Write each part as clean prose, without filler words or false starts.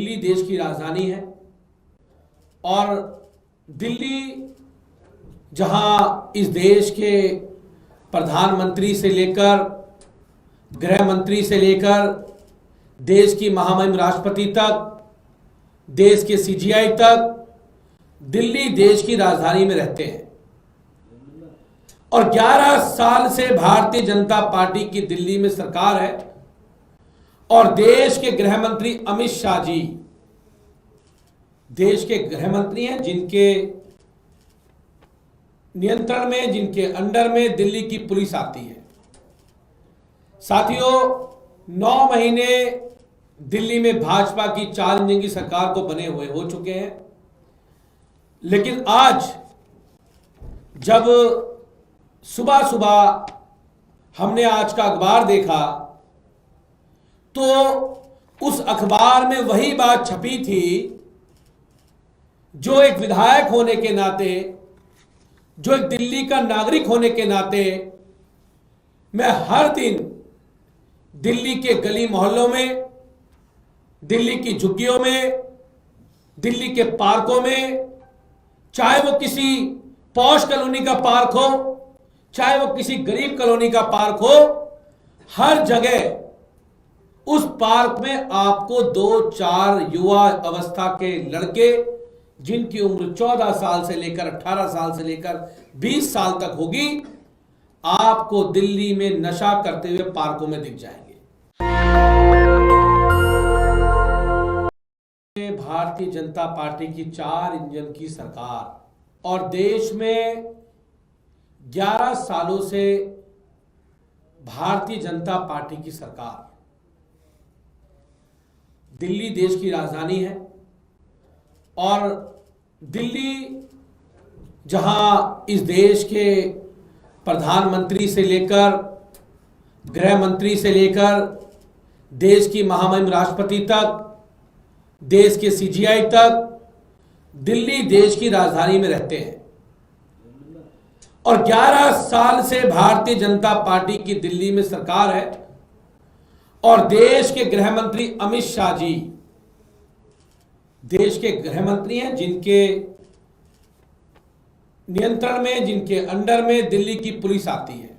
दिल्ली देश की राजधानी है और दिल्ली जहां इस देश के प्रधानमंत्री से लेकर गृह मंत्री से लेकर देश की महामहिम राष्ट्रपति तक, देश के सीजीआई तक दिल्ली देश की राजधानी में रहते हैं। और 11 साल से भारतीय जनता पार्टी की दिल्ली में सरकार है और देश के गृह मंत्री अमित शाह जी देश के गृह मंत्री हैं, जिनके नियंत्रण में, जिनके अंडर में दिल्ली की पुलिस आती है। साथियों, 9 महीने दिल्ली में भाजपा की 4 इंजन की सरकार को बने हुए हो चुके हैं, लेकिन आज जब सुबह सुबह हमने आज का अखबार देखा तो उस अखबार में वही बात छपी थी जो एक विधायक होने के नाते, जो एक दिल्ली का नागरिक होने के नाते मैं हर दिन दिल्ली के गली मोहल्लों में, दिल्ली की झुग्गियों में, दिल्ली के पार्कों में, चाहे वो किसी पॉश कॉलोनी का पार्क हो, चाहे वो किसी गरीब कॉलोनी का पार्क हो, हर जगह उस पार्क में आपको 2-4 युवा अवस्था के लड़के, जिनकी उम्र 14 साल से लेकर 18 साल से लेकर 20 साल तक होगी, आपको दिल्ली में नशा करते हुए पार्कों में दिख जाएंगे। भारतीय जनता पार्टी की 4 इंजन की सरकार और देश में 11 सालों से भारतीय जनता पार्टी की सरकार, दिल्ली देश की राजधानी है और दिल्ली जहां इस देश के प्रधानमंत्री से लेकर गृह मंत्री से लेकर देश की महामहिम राष्ट्रपति तक, देश के सीजीआई तक दिल्ली देश की राजधानी में रहते हैं। और 11 साल से भारतीय जनता पार्टी की दिल्ली में सरकार है और देश के गृह मंत्री अमित शाह जी देश के गृह मंत्री हैं, जिनके नियंत्रण में, जिनके अंडर में दिल्ली की पुलिस आती है।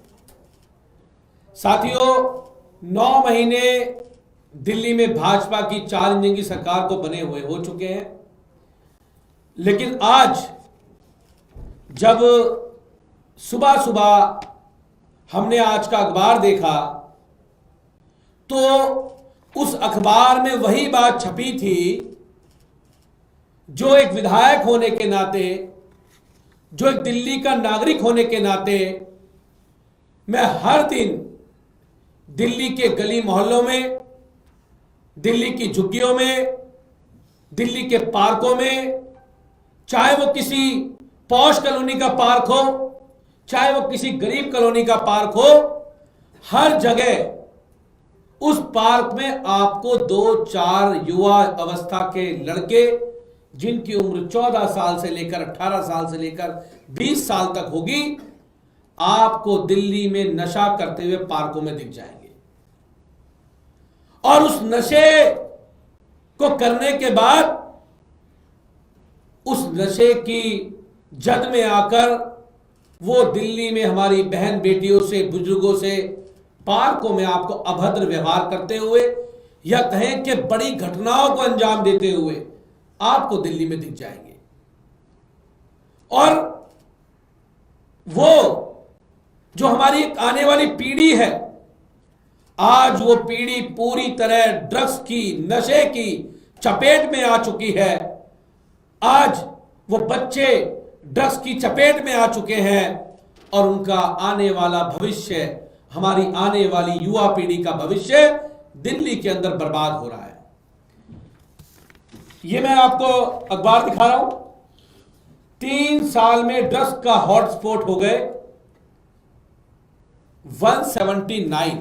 साथियों, 9 महीने दिल्ली में भाजपा की 4 इंजन की सरकार को बने हुए हो चुके हैं, लेकिन आज जब सुबह सुबह हमने आज का अखबार देखा तो उस अखबार में वही बात छपी थी जो एक विधायक होने के नाते, जो एक दिल्ली का नागरिक होने के नाते मैं हर दिन दिल्ली के गली मोहल्लों में, दिल्ली की झुग्गियों में, दिल्ली के पार्कों में, चाहे वो किसी पॉश कॉलोनी का पार्क हो, चाहे वो किसी गरीब कॉलोनी का पार्क हो, हर जगह उस पार्क में आपको 2-4 युवा अवस्था के लड़के, जिनकी उम्र 14 साल से लेकर 18 साल से लेकर 20 साल तक होगी, आपको दिल्ली में नशा करते हुए पार्कों में दिख जाएंगे। और उस नशे को करने के बाद, उस नशे की जद में आकर वो दिल्ली में हमारी बहन बेटियों से, बुजुर्गों से पार्कों में आपको अभद्र व्यवहार करते हुए या कहें कि बड़ी घटनाओं को अंजाम देते हुए आपको दिल्ली में दिख जाएंगे। और वो जो हमारी आने वाली पीढ़ी है, आज वो पीढ़ी पूरी तरह ड्रग्स की, नशे की चपेट में आ चुकी है। आज वो बच्चे ड्रग्स की चपेट में आ चुके हैं और उनका आने वाला भविष्य, हमारी आने वाली युवा पीढ़ी का भविष्य दिल्ली के अंदर बर्बाद हो रहा है। ये मैं आपको अखबार दिखा रहा हूं। 3 साल में ड्रग्स का हॉटस्पॉट हो गए 179।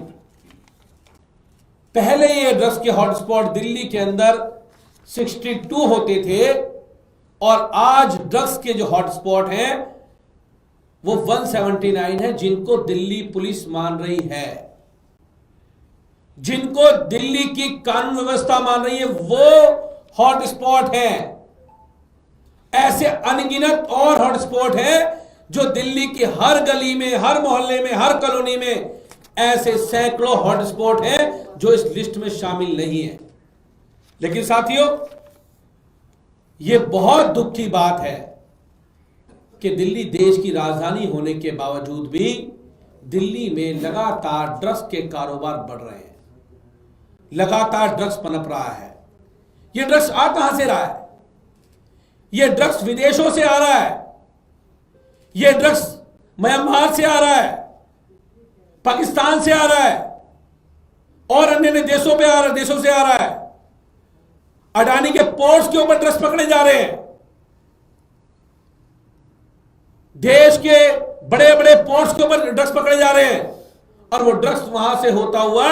पहले ये ड्रग्स के हॉटस्पॉट दिल्ली के अंदर 62 होते थे और आज ड्रग्स के जो हॉटस्पॉट हैं वो 179 है, जिनको दिल्ली पुलिस मान रही है, जिनको दिल्ली की कानून व्यवस्था मान रही है। वो हॉटस्पॉट हैं, ऐसे अनगिनत और हॉटस्पॉट हैं जो दिल्ली की हर गली में, हर मोहल्ले में, हर कॉलोनी में ऐसे सैकड़ों हॉटस्पॉट हैं जो इस लिस्ट में शामिल नहीं है। लेकिन साथियों, यह बहुत दुख की बात है कि दिल्ली देश की राजधानी होने के बावजूद भी दिल्ली में लगातार ड्रग्स के कारोबार बढ़ रहे हैं, लगातार ड्रग्स पनप रहा है। यह ड्रग्स आ कहां से रहा है? यह ड्रग्स विदेशों से आ रहा है, यह ड्रग्स म्यांमार से आ रहा है, पाकिस्तान से आ रहा है और अन्य देशों से आ रहा है। अडानी के पोर्ट्स के ऊपर ड्रग्स पकड़े जा रहे हैं, देश के बड़े बड़े पोर्ट्स के ऊपर ड्रग्स पकड़े जा रहे हैं और वो ड्रग्स वहां से होता हुआ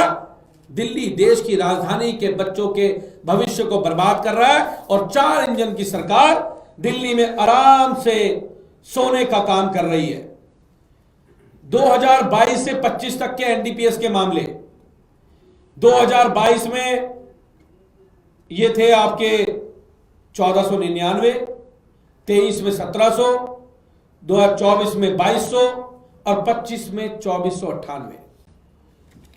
दिल्ली देश की राजधानी के बच्चों के भविष्य को बर्बाद कर रहा है। और 4 इंजन की सरकार दिल्ली में आराम से सोने का काम कर रही है। 2022 से 25 तक के एनडीपीएस के मामले, 2022 में ये थे आपके 1499, 23 में 1700, 2024 में 2200 और 25 में 2498।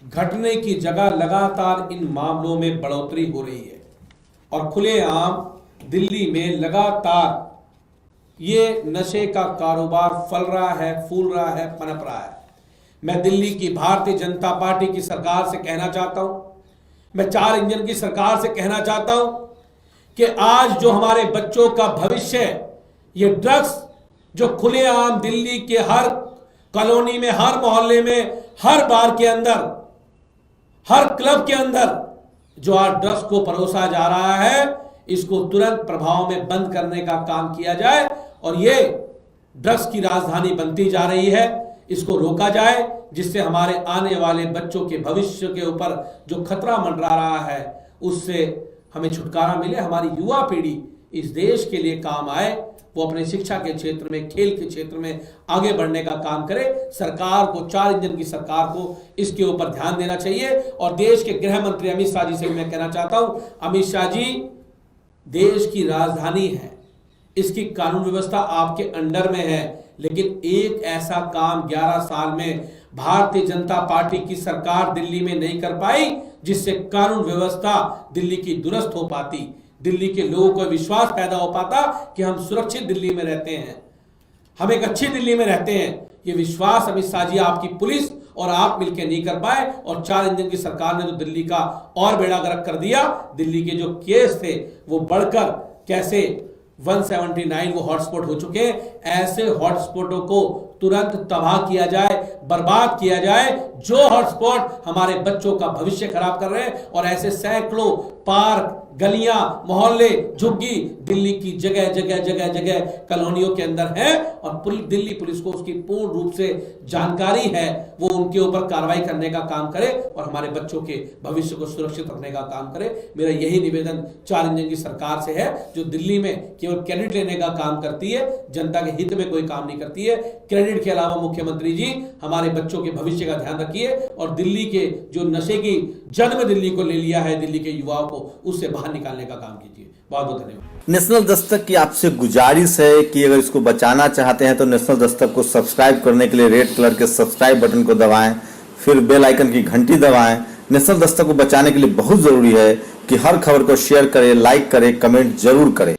घटने की जगह लगातार इन मामलों में बढ़ोतरी हो रही है और खुलेआम दिल्ली में लगातार ये नशे का कारोबार फल रहा है, फूल रहा है, पनप रहा है। मैं दिल्ली की भारतीय जनता पार्टी की सरकार से कहना चाहता हूं, मैं 4 इंजन की सरकार से कहना चाहता हूं कि आज जो हमारे बच्चों का भविष्य है, ये ड्रग्स जो खुलेआम दिल्ली के हर कॉलोनी में, हर मोहल्ले में, हर बार के अंदर, हर क्लब के अंदर जो आज ड्रग्स को परोसा जा रहा है, इसको तुरंत प्रभाव में बंद करने का काम किया जाए और ये ड्रग्स की राजधानी बनती जा रही है, इसको रोका जाए, जिससे हमारे आने वाले बच्चों के भविष्य के ऊपर जो खतरा मंडरा रहा है उससे हमें छुटकारा मिले, हमारी युवा पीढ़ी इस देश के लिए काम आए, वो अपने शिक्षा के क्षेत्र में, खेल के क्षेत्र में आगे बढ़ने का काम करे। सरकार को, 4 इंजन की सरकार को इसके ऊपर ध्यान देना चाहिए। और देश के गृह मंत्री अमित शाह जी से मैं कहना चाहता हूं, अमित शाह जी, देश की राजधानी है, इसकी कानून व्यवस्था आपके अंडर में है, लेकिन एक ऐसा काम 11 साल में भारतीय जनता पार्टी की सरकार दिल्ली में नहीं कर पाई जिससे कानून व्यवस्था दिल्ली की दुरुस्त हो पाती, दिल्ली के लोगों को विश्वास पैदा हो पाता कि हम सुरक्षित दिल्ली में रहते हैं, हम एक अच्छी दिल्ली में रहते हैं। ये विश्वास अमित शाह जी, आपकी पुलिस और आप मिलकर नहीं कर पाए और 4 इंजन की सरकार ने तो दिल्ली का और बेड़ा गर्क कर दिया। दिल्ली के जो केस थे वो बढ़कर कैसे 179 वो हॉटस्पॉट हो चुके हैं। ऐसे हॉटस्पॉटों को तुरंत तबाह किया जाए, बर्बाद किया जाए, जो हॉटस्पॉट हमारे बच्चों का भविष्य खराब कर रहे हैं। और ऐसे सैकड़ों पार्क, गलियां, मोहल्ले, झुग्गी दिल्ली की जगह जगह कॉलोनियों के अंदर है और दिल्ली पुलिस को उसकी पूर्ण रूप से जानकारी है, वो उनके ऊपर कार्रवाई करने का काम करे और हमारे बच्चों के भविष्य को सुरक्षित रखने का काम करे। मेरा यही निवेदन 4 इंजन की सरकार से है, जो दिल्ली में केवल क्रेडिट लेने का काम करती है, जनता के हित में कोई काम नहीं करती है। क्रेडिट के अलावा मुख्यमंत्री जी, हमारे बच्चों के भविष्य का ध्यान रखिए और दिल्ली के जो नशे की जन्म दिल्ली को ले लिया है, दिल्ली के युवाओं को उससे बाहर निकालने का काम कीजिए। बहुत बहुत धन्यवाद। नेशनल दस्तक की आपसे गुजारिश है कि अगर इसको बचाना चाहते हैं तो नेशनल दस्तक को सब्सक्राइब करने के लिए रेड कलर के सब्सक्राइब बटन को दबाएं, फिर बेल आइकन की घंटी दबाएं। नेशनल दस्तक को बचाने के लिए बहुत जरूरी है कि हर खबर को शेयर करें, लाइक करें, कमेंट जरूर करें।